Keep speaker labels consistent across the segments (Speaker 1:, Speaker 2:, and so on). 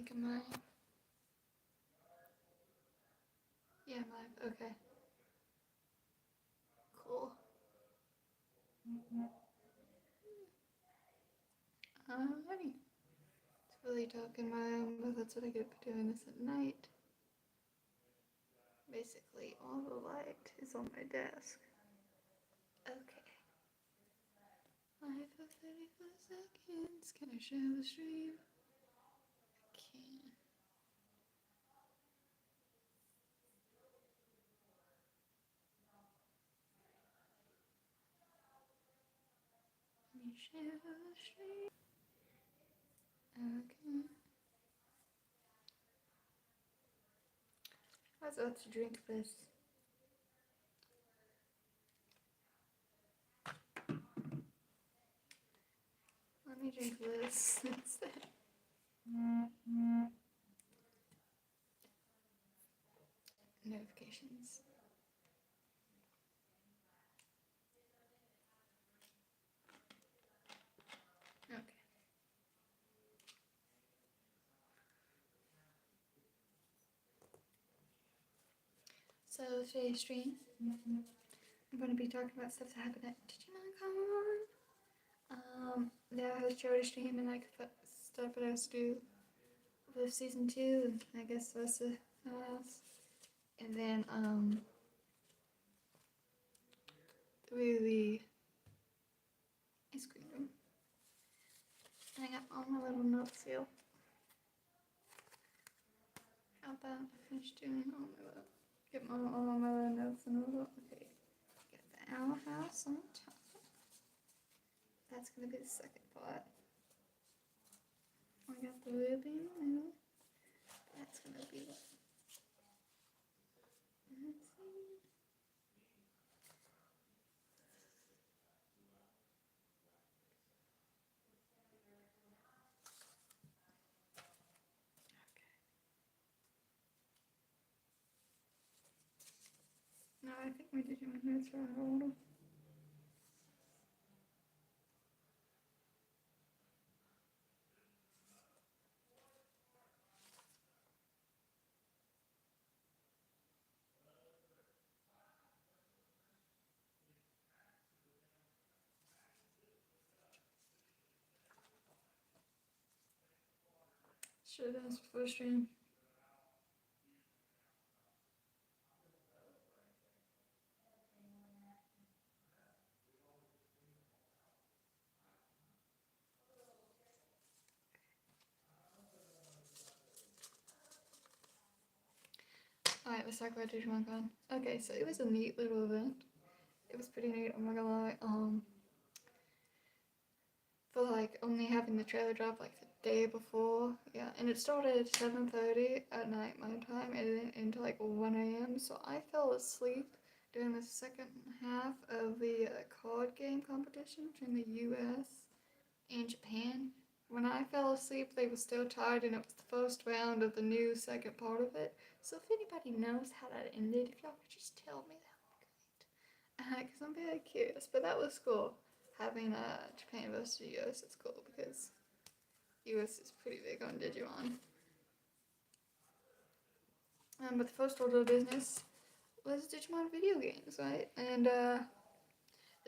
Speaker 1: think am I? Yeah, I'm live. Okay. Cool. Alrighty. It's really dark in my room, but that's what I get for doing this at night. Basically, all the light is on my desk. Okay. Live for 34 seconds. Can I share the stream? I can. Let me share the stream. Okay. I was about to drink this. Let me drink this instead. Notifications. Okay. So today's stream, I'm going to be talking about stuff that happened at DigimonCon. There I was charity stream and like stuff that I was to do with season 2 and I guess the rest of else. And then the IceQueendom. And I got all my little notes here. How about I finish doing all my little, get all my little notes and all that. Okay, get the owl house on top. That's gonna be the second part. I got the RWBY in the middle. That's gonna be what. Let's see. No, I think my Digimon notes are out of order. Should have done this before stream. Alright, let's talk about DigimonCon. Okay, so it was a neat little event. It was pretty neat, I'm not gonna lie. For like only having the trailer drop like the day before, yeah, and it started at 7:30 at night my time and then into like 1 a.m. So I fell asleep during the second half of the card game competition between the U.S. and Japan. When I fell asleep, they were still tied, and it was the first round of the new second part of it. So if anybody knows how that ended, if y'all could just tell me, that would be great. Because I'm very curious, but that was cool. Having Japan versus the US is cool because US is pretty big on Digimon. But the first order of business was Digimon video games, right? And the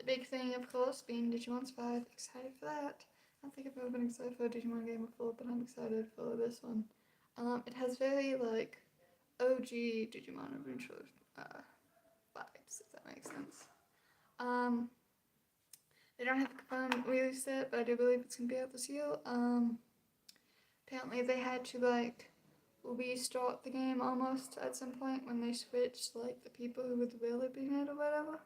Speaker 1: big thing, of course, being Digimon's 5. Excited for that. I don't think I've ever been excited for a Digimon game before, but I'm excited for this one. It has very, like, OG Digimon Adventure vibes, if that makes sense. They don't have a confirmed release date, but I do believe it's going to be out this year. Apparently they had to, like, restart the game almost at some point when they switched, like, the people who were developing it or whatever.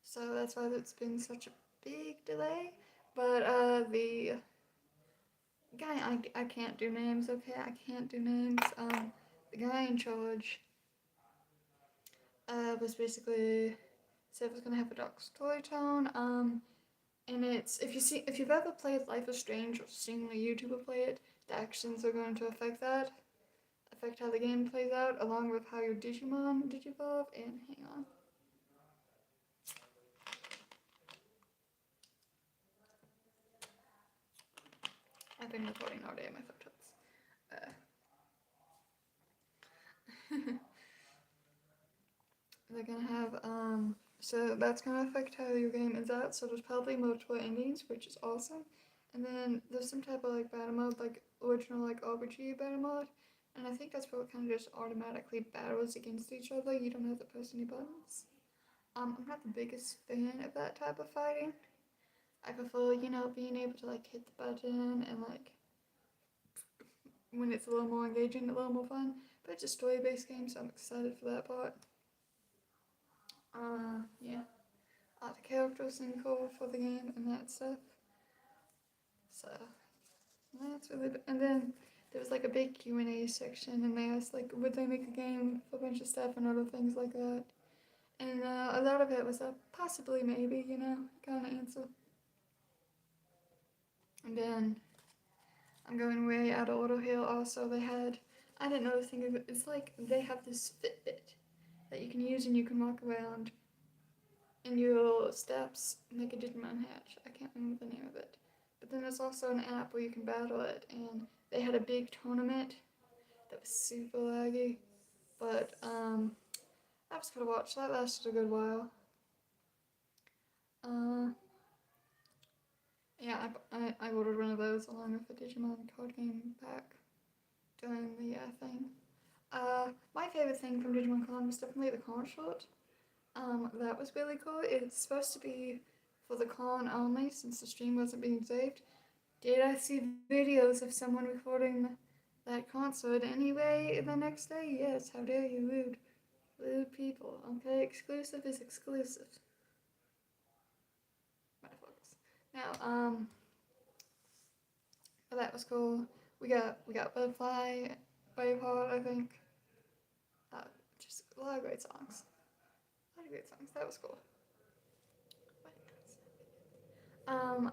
Speaker 1: So that's why it's been such a big delay. But the guy, I can't do names, okay? I can't do names. The guy in charge was basically said it was gonna have a dark story tone. And it's if you've ever played Life is Strange or seen a YouTuber play it, the actions are going to affect how the game plays out, along with how your Digimon digivolve. And hang on. I've been recording all day, my foot hurts. They're gonna have, so that's gonna affect how your game ends out, so there's probably multiple endings, which is awesome. And then there's some type of like battle mode, like original like RBG battle mode, and I think that's what kind of just automatically battles against each other. You don't have to press any buttons. I'm not the biggest fan of that type of fighting. I prefer, you know, being able to like hit the button and like when it's a little more engaging, a little more fun. But it's a story-based game, so I'm excited for that part. Yeah. The characters seem cool for the game and that stuff. So that's really. And then there was like a big Q&A section, and they asked like, would they make a game for a bunch of stuff and other things like that. And a lot of it was a possibly, maybe, you know, kind of answer. And then I'm going way out of order here. Also, they had, I didn't know the thing of it. It's like they have this Fitbit that you can use, and you can walk around in your steps make a Digimon hatch. I can't remember the name of it. But then there's also an app where you can battle it, and they had a big tournament that was super laggy. But I was gonna watch. That lasted a good while. Yeah, I ordered one of those along with the Digimon card game pack during the thing. My favorite thing from Digimon Con was definitely the concert. That was really cool. It's supposed to be for the con only since the stream wasn't being saved. Did I see videos of someone recording that concert anyway the next day? Yes, how dare you, rude. Rude people. Okay, exclusive is exclusive. Motherfuckers. Now, but that was cool. We got Butterfly, Braveheart, I think. Just a lot of great songs. A lot of great songs. That was cool.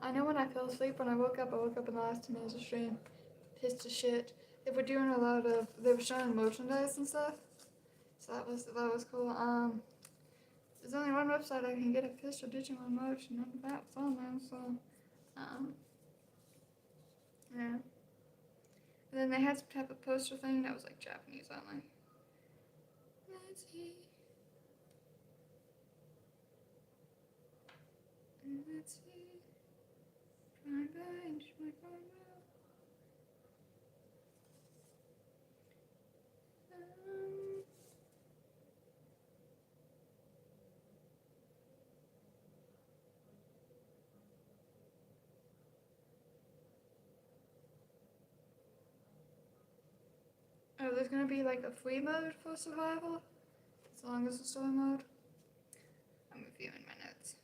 Speaker 1: I know when I fell asleep, when I woke up in the last 2 minutes of stream, pissed as shit. They were doing a lot of, they were showing merchandise and stuff, so that was cool. There's only one website I can get official Digimon merch, and that was on there, so, yeah. And then they had some type of poster thing that was like Japanese only. Let's see. Let's see. Trying to find my phone. Oh, there's gonna be like a free mode for survival, as long as the story mode. I'm reviewing my notes.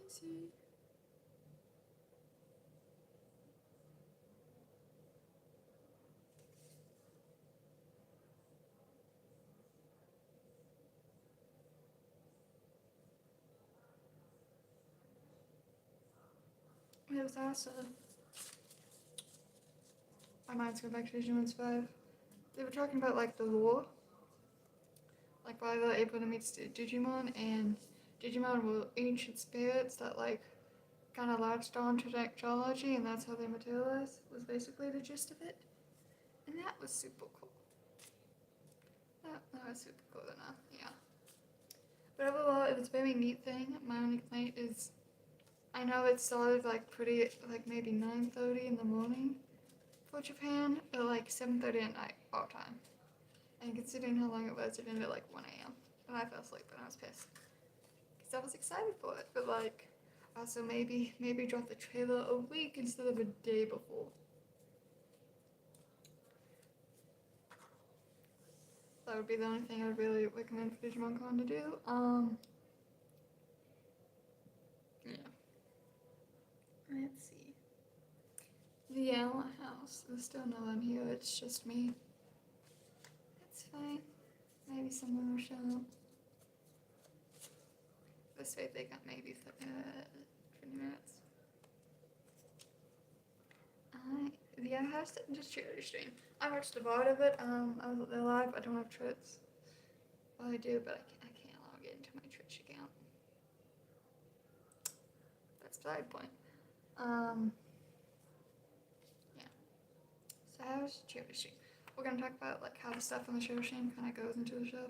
Speaker 1: Let's see. It was also. My mind's going back to Digimon 5. They were talking about like the lore, like why they're able to meet Digimon, and Digimon were ancient spirits that like kind of latched on to technology, and that's how they materialized. Was basically the gist of it, and that was super cool. That was super cool enough, yeah. But overall, it was a very neat thing. My only complaint is, I know it started like pretty, like maybe 9:30 in the morning for Japan, but like 7:30 at night all time. And considering how long it was, it ended at like 1 a.m. And I fell asleep and I was pissed. Because I was excited for it, but like, also maybe drop the trailer a week instead of a day before. That would be the only thing I would really recommend for Digimon Con to do. Yeah. Let's see. The Owl House. There's still no one here, it's just me. It's fine. Maybe someone will show up. This way they got maybe 20 minutes. The Owl House just charity stream. I watched a lot of it. I was there live. I don't have Twitch. Well, I do, but I can't log into my Twitch account. that's beside the point. Yeah. So how's Cherishi? We're gonna talk about like how the stuff on the Cherishi kind of goes into the show.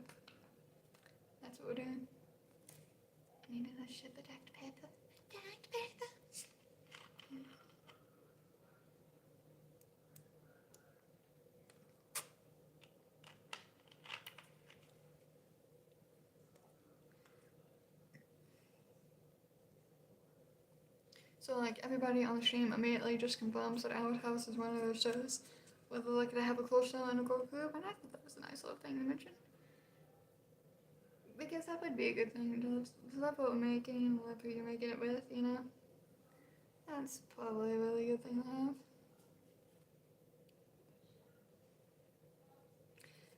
Speaker 1: That's what we're doing. I need another shit of Dr. Pepper. Dr. Pepper. So like everybody on the stream immediately just confirms that Our House is one of those shows where they're like to have a close show and a core group, and I thought that was a nice little thing to mention. Because that would be a good thing to love what we're making, love who you're making it with, you know? That's probably a really good thing to have.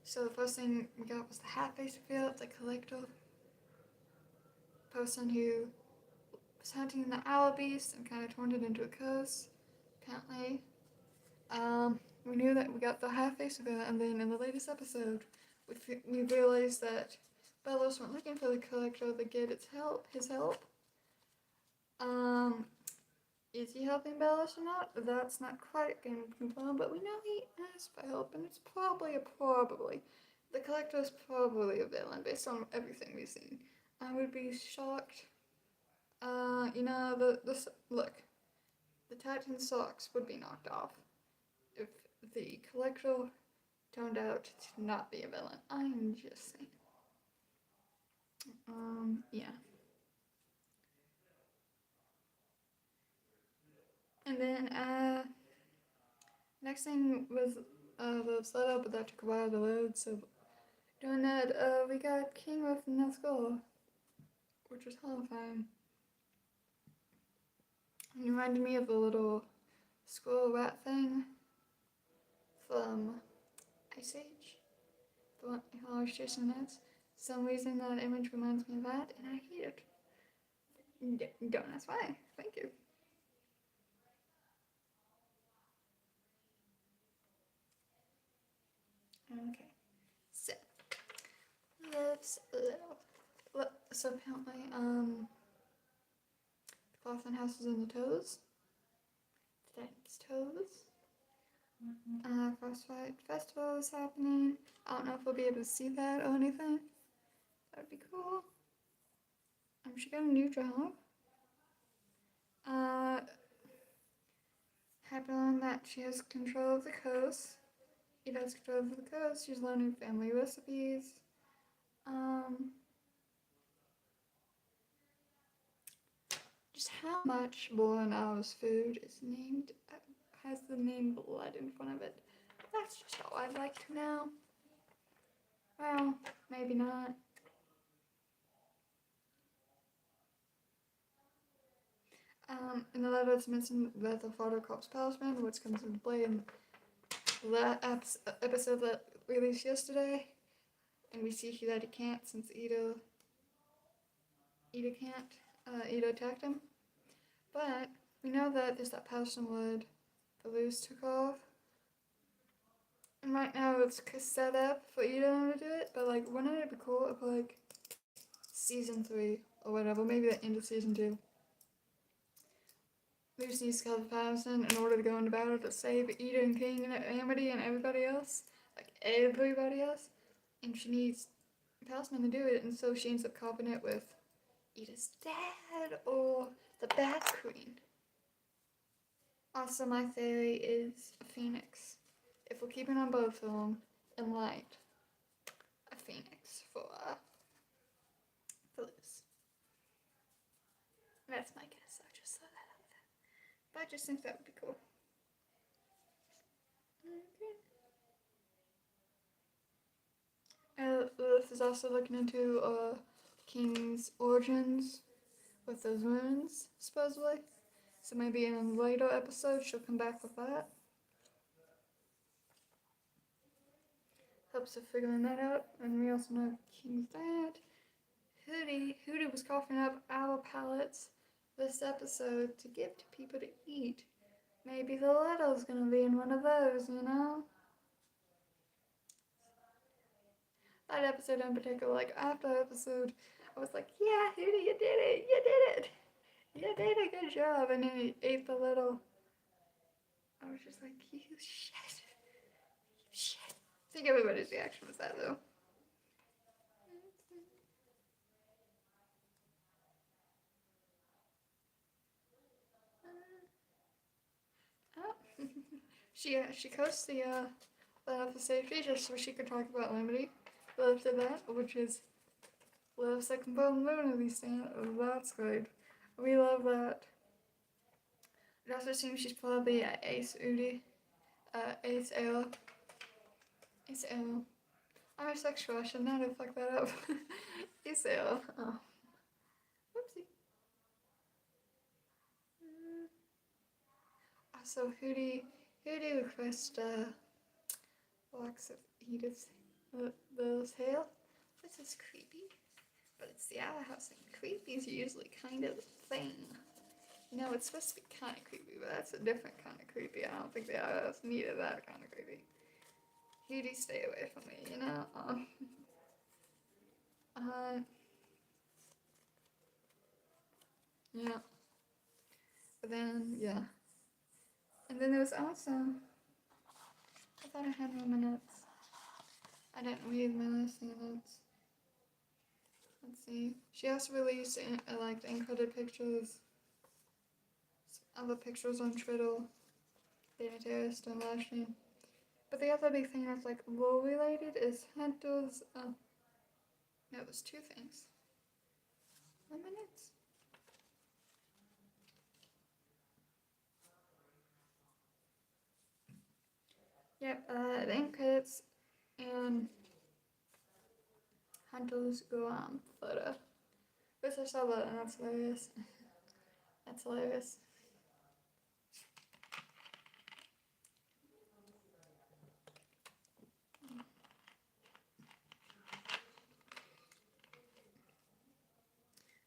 Speaker 1: So the first thing we got was the hat-face reveal. It's a collector person who was hunting the owl beast and kind of turned it into a curse, apparently. We knew that we got the half-face reveal, and then in the latest episode, we realized that Bellows went looking for the collector to get his help. Is he helping Bellows or not? That's not quite been confirmed, but we know he asked for help, and it's probably. The collector is probably a villain based on everything we've seen. I would be shocked. Look, the Titan socks would be knocked off if the collector turned out to not be a villain. I'm just saying. Yeah. And then, next thing was, the setup, but that took a while to load, so doing that, we got King with no skull, which was horrifying. It reminded me of the little squirrel rat thing from Ice Age, the one how I was chasing nuts. For some reason that image reminds me of that, and I hate it. Don't ask why. Thank you. Okay, so so apparently, the Clothing House is in the toes. Thanks, toes. Frostbite Festival is happening. I don't know if we'll be able to see that or anything. That'd be cool. She got a new job. Happy on that she has control of the coast. He does control of the coast. She's learning family recipes. Just how much Boreanau's food is named, has the name blood in front of it. That's just all I'd like to know. Well, maybe not. In the letter it's mentioned that the Father Corpse Palisman, which comes into play in that episode that released yesterday, and we see that he can't since Ida attacked him. But we know that there's that Palisman wood the Luz took off, and right now it's set up for Ida to do it. But like, wouldn't it be cool if like season 3 or whatever, maybe the end of season 2, Luz needs to kill the Palisman in order to go into battle to save Ida and King and Amity and everybody else, and she needs Palisman to do it, and so she ends up copying it with Ida's dad or the Bat Queen. Also, my theory is a phoenix. If we're keeping on both of them in light, a phoenix for Luz. That's my guess. I just throw that out there. But I just think that would be cool. Okay. Lilith is also looking into King's origins with those wounds, supposedly. So maybe in a later episode she'll come back with that. Helps of figuring that out. And we also know King's dad. Hootie was coughing up our pallets this episode to give to people to eat. Maybe the Little's gonna be in one of those, you know? That episode in particular, like after episode, I was like, yeah, Hootie, you did it! You did a good job, and then he ate the little. I was just like, you shit. Shit. I think everybody's reaction was that though. Oh. she coached the off the safety just so she could talk about Lemony. After that, which is the second bone moon of these things. That's good. We love that. It also seems she's probably Ace Udi. Ace L. Ace L. I'm a sexual, I should not have fucked that up. Ace L. Oh. Whoopsie. Also, Hootie request blocks of Edith's tail. This is creepy, but it's the Owl House, and creepy is usually kind of a thing. No, it's supposed to be kind of creepy, but that's a different kind of creepy. I don't think the Owl House needed that kind of creepy. Hootie, stay away from me, you know? Yeah. But then, yeah. And then there was also, I thought I had more minutes. I didn't read my last minutes. Let's see. She also released like the encoded pictures, other pictures on Twitter. Danny Terrorist and Lashley. But the other big thing that's like war related is Hunter's. No, there's two things. 1 minute. Yep, the end credits and Hunter's go on photo. First I saw that and that's hilarious. That's hilarious.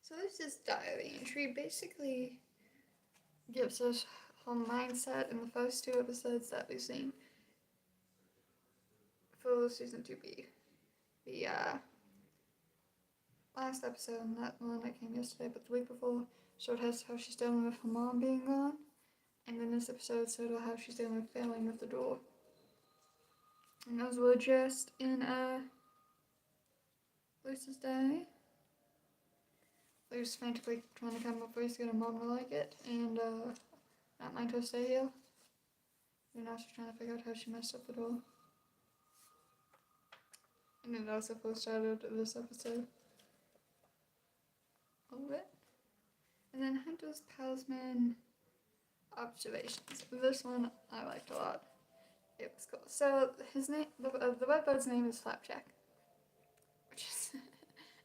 Speaker 1: So this is diary entry. Basically gives us her mindset in the first two episodes that we've seen for season 2B. The last episode, not the one that came yesterday, but the week before, showed us how she's dealing with her mom being gone. And then this episode showed her how she's dealing with failing with the door. And those were just in Lucy's day. Lucy's frantically trying to come up with ways to get her mom to like it and not mind her stay here. And also trying to figure out how she messed up the door. And it also foreshadowed this episode. A little bit. And then Hunter's Talisman observations. This one I liked a lot. It was cool. So his name, the red bird's name is Flapjack. Which is,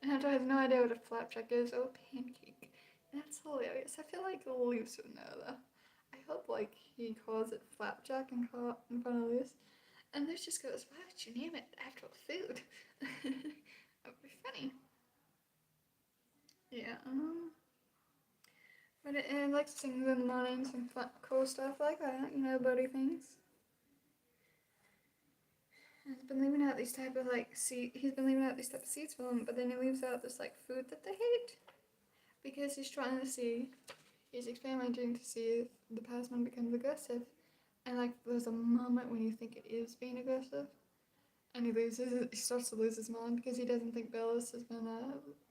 Speaker 1: and Hunter has no idea what a flapjack is or a pancake. And that's hilarious. I feel like Luce would know though. I hope like he calls it flapjack in front of Luce. And Luce just goes, why would you name it after food? That would be funny. Yeah, but it likes to sing in the mornings and fun, cool stuff like that, you know, buddy things. And he's been leaving out these type of like he's been leaving out these type of seeds for them, but then he leaves out this like food that they hate because he's trying to see, he's experimenting to see if the Passman becomes aggressive, and like there's a moment when you think it is being aggressive, and he starts to lose his mind because he doesn't think Bellis has been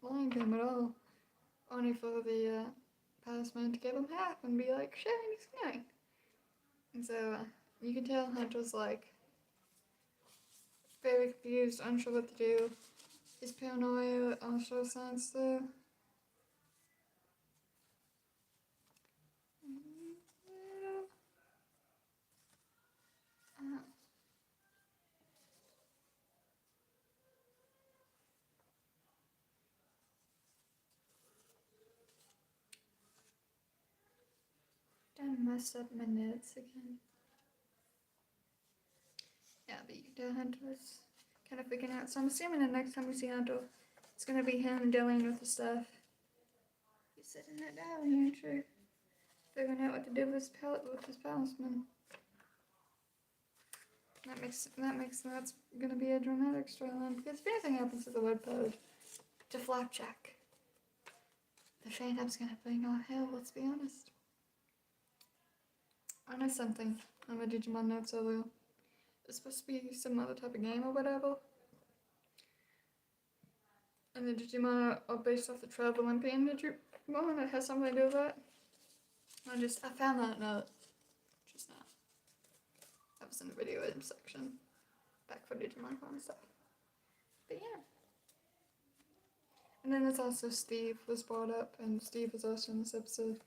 Speaker 1: lying to him at all, only for the Passman to give him half and be like, sharing is caring. And so you can tell Hunter's like very confused, unsure what to do. His paranoia also signs through. Done messed up my notes again. Yeah, but you can tell Hunter's kind of freaking out. So I'm assuming the next time we see Hunter, it's gonna be him dealing with the stuff. He's sitting that down here, true. Figuring out what to do with his talisman. That's gonna be a dramatic storyline because if anything happens to the web pod, to Flapjack, The fandom's gonna bring on hell, let's be honest. I know something on the Digimon notes earlier. It's supposed to be some other type of game or whatever. And the Digimon are based off the 12 Olympian Digimon. It has something to do with that. I found that note just now. That was in the video edit section. Back for Digimon farm stuff. But yeah. And then there's also Steve was brought up, and Steve was also in this episode.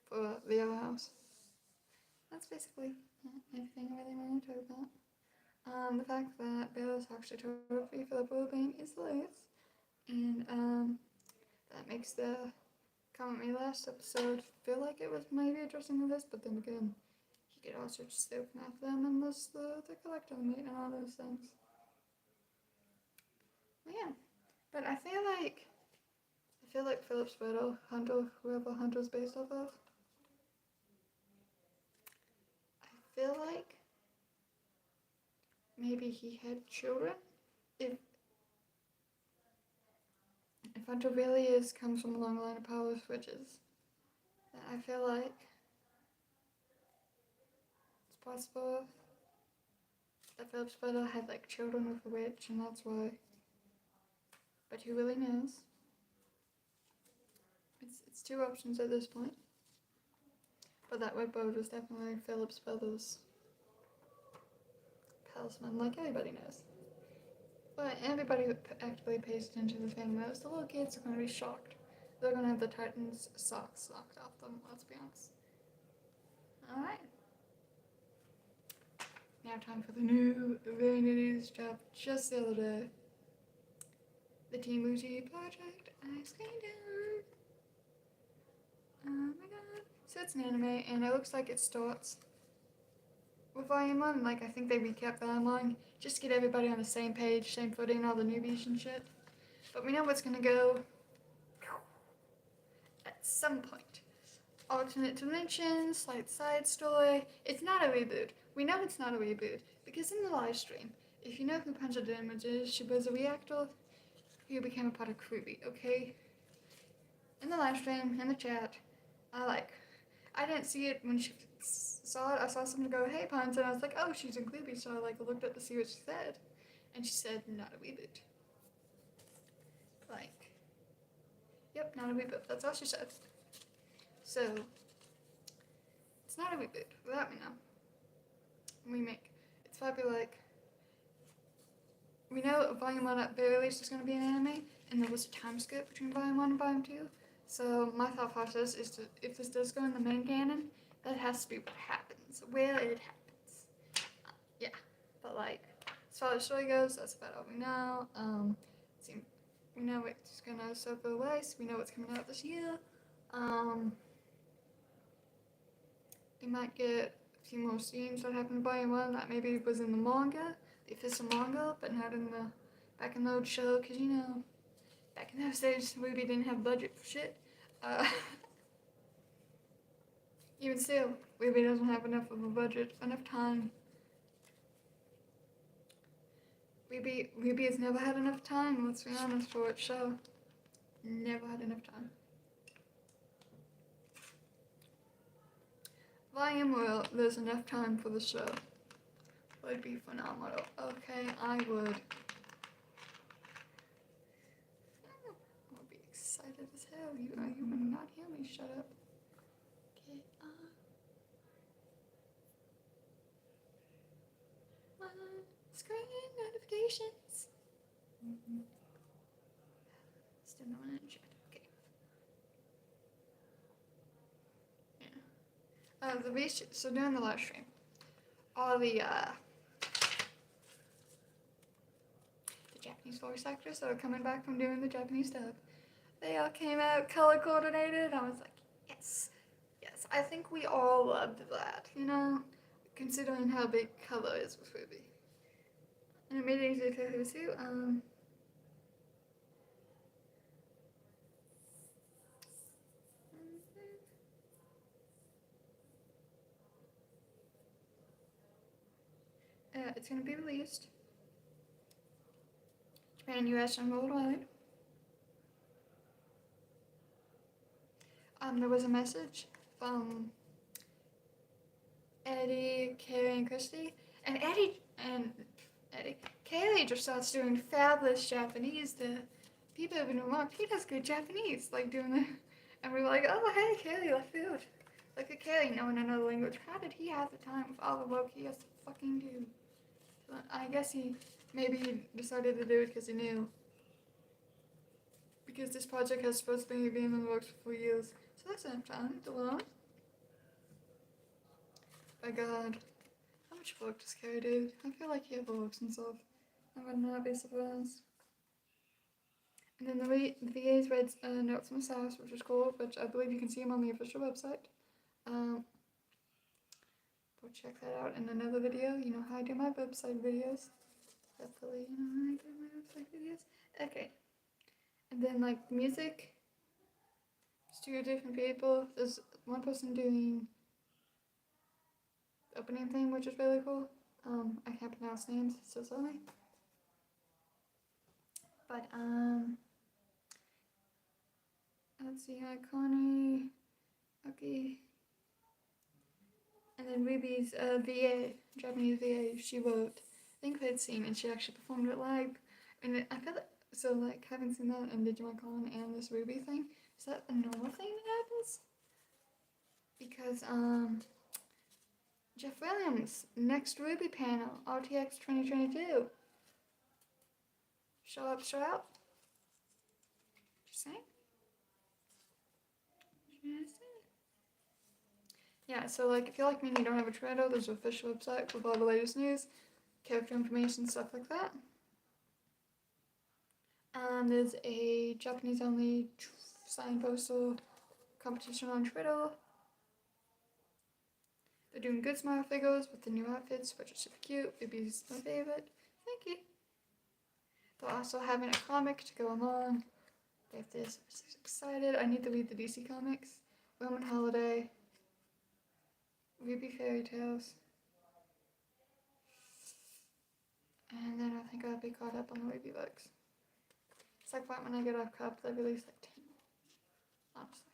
Speaker 1: For the other house. That's basically everything I really want to talk about. The fact that Bella's actually trophy for the Blue is hilarious. And that makes the comment me last episode feel like it was maybe addressing the list, but then again, you could also just open up them and list the collector meat and all those things. But yeah. But I feel like Philip's better, Hunter, whoever Hunter's based off of. I feel like maybe he had children. If Hunter really comes from a long line of power switches, then I feel like it's possible that Philip's brother had like children with a witch, and that's why. But who really knows? It's two options at this point. But that red bird was definitely Philip's brother's talisman, like everybody knows. But anybody who actively pays attention to the thing knows the little kids are going to be shocked. They're going to have the Titans' socks knocked off them, let's be honest. Alright. Now time for the very new news dropped just the other day. The Team Bougie Project IceQueendom. Oh my god. So it's an anime, and it looks like it starts with Volume 1. Like, I think they recapped Volume 1 just to get everybody on the same page, same footing, all the newbies and shit. But we know what's gonna go at some point. Alternate dimensions, slight side story. It's not a reboot. We know it's not a reboot because in the live stream, if you know who Punch the Image is, she was a reactor who became a part of RWBY, okay? In the live stream, in the chat, I didn't see it when she saw it. I saw someone go, hey, Punch, and I was like, oh, she's in RWBY, so I looked up to see what she said. And she said, not a reboot. Yep, not a reboot. That's all she said. So, it's not a reboot. That we know. Remake. It's probably we know Volume 1 at very least is going to be an anime, and there was a time skip between Volume 1 and Volume 2. So, my thought process is if this does go in the main canon, that has to be what happens. Where it happens. Yeah. But as far as the story goes, that's about all we know. We know it's gonna suffer less. We know what's coming out this year. We might get a few more scenes that happened in Volume 1 that maybe was in the manga, the official manga, but not in the back in the old show, because back in those days, RWBY didn't have budget for shit. Even still, RWBY doesn't have enough of a budget, enough time. RWBY has never had enough time, let's be honest, for its show. Never had enough time. Volume will, there's enough time for the show. Would be phenomenal. Okay, I would. I would be excited as hell. You would not hear me. Shut up. Okay, screen notifications. Still no one in chat. Okay. Yeah. So during the live stream, all the Japanese voice actors that are coming back from doing the Japanese dub, they all came out color coordinated. I was like, yes. I think we all loved that, considering how big color is with RWBY. And it made it easier to tell who's who. It's going to be released Japan, US, and worldwide there was a message from Eddie, Carrie, and Christy, and Kaylee just starts doing fabulous Japanese. The people have been remarked, he does good Japanese, like doing the, and we were like, oh hey Kaylee, let's do it. Look at Kaylee knowing another language. How did he have the time with all the work he has to fucking do? So I guess maybe decided to do it because he knew. Because this project has supposed to be been in the works for 4 years. So that's enough time to learn. My god. How much work does Carrie do? I feel like he overworks himself. I would not be surprised. And then the VA's read notes from his house, which is cool, which I believe you can see him on the official website. Go check that out in another video. You know how I do my website videos. Hopefully you know how I do my website videos. Okay. And then like music. It's 2 different people. There's one person doing the opening thing, which is really cool. I can't pronounce names, so sorry. But let's see, Connie, okay. And then Ruby's VA, Japanese VA, she wrote, I think I'd seen, and she actually performed it live. And I feel like, so like having seen that in Digimon Con and this RWBY thing, is that a normal thing that happens? Because Jeff Williams, next RWBY panel, RTX 2022. Show up, show out. Just saying. Yeah, so like if you're like me and you don't have a Twitter, there's an official website with all the latest news, character information, stuff like that. There's a Japanese only sign postal competition on Twitter. They're doing good smile figures with the new outfits, which are super cute. Ruby's my favorite. Thank you. They're also having a comic to go along. They have this. I'm so excited. I need to read the DC comics. Roman Holiday. RWBY Fairy Tales. And then I think I'll be caught up on the RWBY books. It's like when I get off cup, they release like 10. Honestly.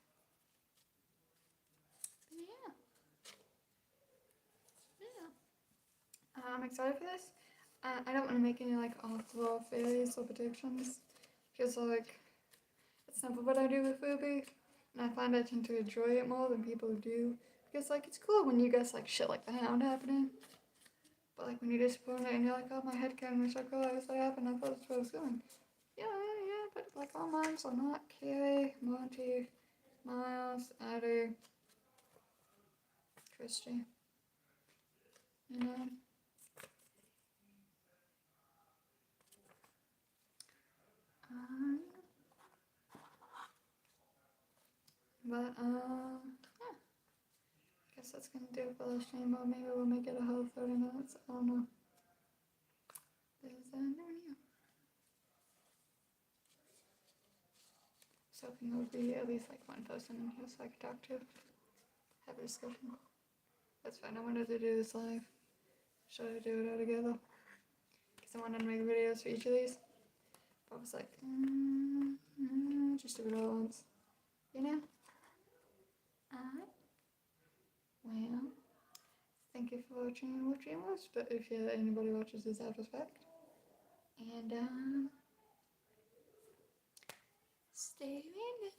Speaker 1: I'm excited for this. I don't want to make any like off-the-wall theories or predictions. Because like, it's never what I do with RWBY. And I find I tend to enjoy it more than people do. Because like, it's cool when you guys like shit like the Hound happening. But like when you disappoint it and you're like, oh my headcanon was so cool, I was so happy and I thought that's where I was going. Yeah, but like all minds are not Carrie, Monty, Miles, Addie, Christy. You know? But yeah. Guess that's gonna do it for the stream, or maybe we'll make it a whole 30 minutes. I don't know. There's never knew. So hoping there would be at least like one person in here so I could talk to, have a discussion. That's fine. I wanted to do this live. Should I do it all together? Because I wanted to make videos for each of these. But I was like, just do it all once. You know? Well, thank you for watching what dream was, but if anybody watches this, out of respect. And stay in it.